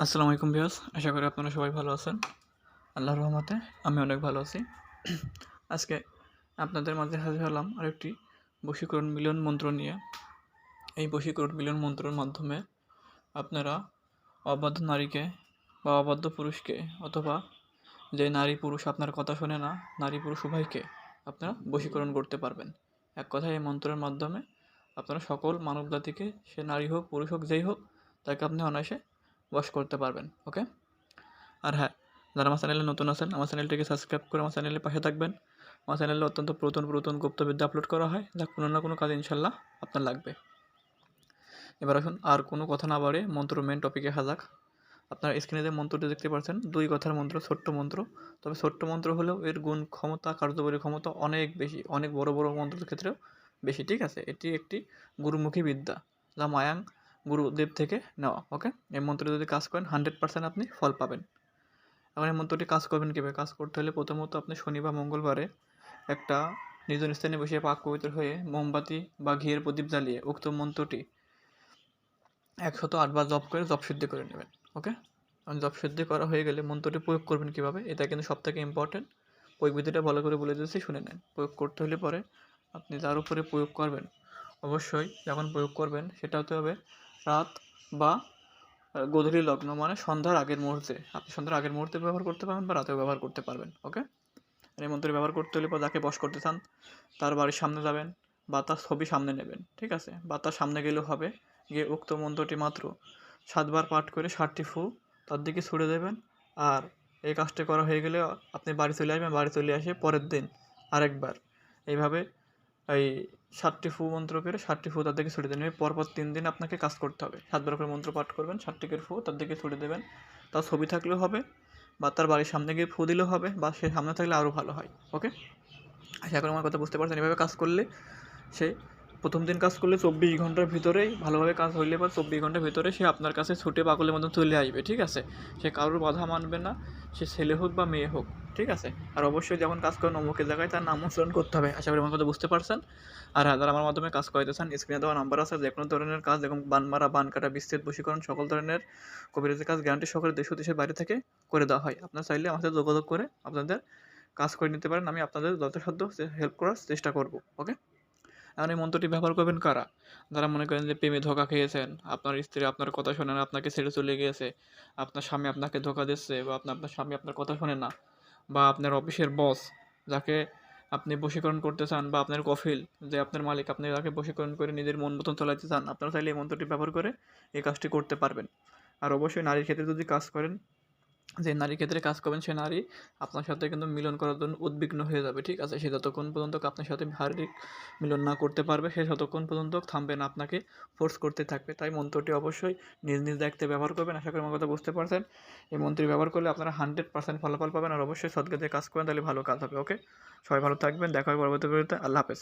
আসসালামু আলাইকুম ভিউয়ার্স, আশা করি আপনারা সবাই ভালো আছেন। আল্লাহর রহমতে আমি অনেক ভালো আছি। আজকে আপনাদের মাঝে হাজির হলাম আরেকটি বশীকরণ মিলন মন্ত্র নিয়ে। এই বশীকরণ মিলন মন্ত্রের মাধ্যমে আপনারা অবাধ্য নারীকে বা অবাধ্য পুরুষকে অথবা যে নারী পুরুষ আপনার কথা শোনে না, নারী পুরুষ উভয়কে আপনারা বশীকরণ করতে পারবেন। এক কথায় এই মন্ত্রের মাধ্যমে আপনারা সকল মানব জাতিকে, সে নারী হোক পুরুষ হোক যেই হোক, তাকে আপনি অনায়াসে বশ করতে পারবেন। ওকে, আর হ্যাঁ, যারা আমার চ্যানেলে নতুন আছেন আমার চ্যানেলটিকে সাবস্ক্রাইব করে আমার চ্যানেলের পাশে থাকবেন। আমার চ্যানেলে অত্যন্ত পুরাতন গুপ্তবিদ্যা আপলোড করা হয়, যা কোনো না কোনো কাজে ইনশাল্লাহ আপনার লাগবে। এবার আসুন, আর কোনো কথা না বাড়ে মন্ত্র মেন টপিকে হাজাক। আপনারা স্ক্রিনে যে মন্ত্রটি দেখতে পাচ্ছেন, 2 কথার মন্ত্র, ছোট্ট মন্ত্র। তবে ছোট্ট মন্ত্র হলেও এর গুণ ক্ষমতা, কার্যকরী ক্ষমতা অনেক বেশি, অনেক বড় বড় মন্ত্রের ক্ষেত্রেও বেশি। ঠিক আছে, এটি একটি গুরুমুখী বিদ্যা, যা মায়াং গুরুদেব থেকে নেওয়া। ওকে, এই মন্ত্রে যদি কাজ করেন 100% আপনি ফল পাবেন। এখন এই মন্ত্রটি কাজ করবেন কীভাবে? কাজ করতে হলে প্রথমত আপনি শনি বা মঙ্গলবারে একটা নির্জন স্থানে বসে পাক পবিত্র হয়ে মোমবাতি বা ঘিয়ের প্রদীপ জ্বালিয়ে উক্ত মন্ত্রটি 108 বার জপ করে জপ সিদ্ধি করে নেবেন। ওকে, জপ সিদ্ধি করা হয়ে গেলে মন্ত্রটি প্রয়োগ করবেন কীভাবে, এটা কিন্তু সবথেকে ইম্পর্টেন্ট। প্রয়োগ বিধিটা ভালো করে বলে দিয়েছি, শুনে নেন। প্রয়োগ করতে হলে পরে আপনি যার উপরে প্রয়োগ করবেন, অবশ্যই যখন প্রয়োগ করবেন সেটা হতে হবে রাত বা গোধূলি লগ্ন, মানে সন্ধ্যার আগের মুহূর্তে। আপনি সন্ধ্যার আগের মুহূর্তে ব্যবহার করতে পারবেন বা রাতেও ব্যবহার করতে পারবেন। ওকে, এই মন্ত্রটি ব্যবহার করতে হলে যাকে বশ করতে চান তার বাড়ির সামনে যাবেন বা তার ছবি সামনে নেবেন। ঠিক আছে, বা তার সামনে গেলেও হবে, গিয়ে উক্ত মন্ত্রটি মাত্র 7 বার পাঠ করে 7টি ফু তার দিকে ছুড়ে দেবেন। আর এই কাজটি করা হয়ে গেলে আপনি বাড়ি চলে আসবেন। বাড়ি চলে আসে পরের দিন আরেকবার এইভাবে এই 7টি ফু মন্ত্র করে 7টি ফু তার দিকে ছুড়ে দেবেন। পরপর 3 দিন আপনাকে কাজ করতে হবে। 7 বার করে মন্ত্র পাঠ করবেন, 7টি করে ফু তার দিকে ছুড়ে দেবেন। তার ছবি থাকলেও হবে বা তার বাড়ির সামনে গিয়ে ফু দিলেও হবে, বা সে সামনে থাকলে আরও ভালো হয়। ওকে, আশা করি আমার কথা বুঝতে পারছেন। এভাবে কাজ করলে সে প্রথম দিন কাজ করলে 24 ঘন্টার ভিতরেই ভালোভাবে কাজ হইলে পর 24 ঘন্টার ভিতরে সে আপনার কাছে ছুটে পাগলের মতন চলে আসবে। ঠিক আছে, সে কারোর বাধা মানবে না, সে ছেলে হোক বা মেয়ে হোক। ঠিক আছে, আর অবশ্যই যখন কাজ করেন অমুকের জায়গায় তার নাম উচ্চারণ করতে হবে। আশা করি আমার কথা বুঝতে পারছেন। আর হ্যাঁ, যারা আমার মাধ্যমে কাজ করাইতে চান, স্ক্রিনে দেওয়া নাম্বার আছে। যে কোনো ধরনের কাজ, যেমন বান মারা, বান কাটা, বিচ্ছেদ, বশীকরণ, সকল ধরনের কবিরাজি কাজ গ্যারান্টি সহকারে দেশ ও দেশের বাইরে থেকে করে দেওয়া হয়। আপনারা চাইলে আমার সাথে যোগাযোগ করে আপনাদের কাজ করে নিতে পারেন। আমি আপনাদের যথাসাধ্য হেল্প করার চেষ্টা করব। ওকে, এখন এই মন্ত্রটি ব্যবহার করবেন কারা? যারা মনে করেন যে প্রেমে ধোঁকা খেয়েছেন, আপনার স্ত্রী আপনার কথা শোনে না, আপনাকে ছেড়ে চলে গিয়েছে, আপনার স্বামী আপনাকে ধোঁকা দিচ্ছে, বা আপনার স্বামী আপনার কথা শোনে না, বা আপনার অফিসের বস যাকে আপনি বশীকরণ করতে চান, বা আপনার কফিল যে আপনার মালিক, আপনি যাকে বশীকরণ করে নিজের মন মতন চালাতে চান, আপনারা চাইলে এই মন্ত্রটি ব্যবহার করে এই কাজটি করতে পারবেন। আর অবশ্যই নারীর ক্ষেত্রে যদি কাজ করেন, যে নারীর ক্ষেত্রে কাজ করবেন সে নারী আপনার সাথে কিন্তু মিলন করার জন্য উদ্বিগ্ন হয়ে যাবে। ঠিক আছে, সে যতক্ষণ পর্যন্ত আপনার সাথে শারীরিক মিলন না করতে পারবে, সে ততক্ষণ পর্যন্ত থামবে না, আপনাকে ফোর্স করতে থাকবে। তাই মন্ত্রটি অবশ্যই নিজ নিজ দায়িত্বে ব্যবহার করবেন। আশা করি আমার কথা বুঝতে পারছেন। এই মন্ত্রটি ব্যবহার করলে আপনারা 100% ফলাফল পাবেন। আর অবশ্যই সৎ কাজে কাজ করেন, তাহলে ভালো কাজ হবে। ওকে, সবাই ভালো থাকবেন, দেখা হয় পরবর্তী ভিডিওতে। আল্লাহ হাফেজ।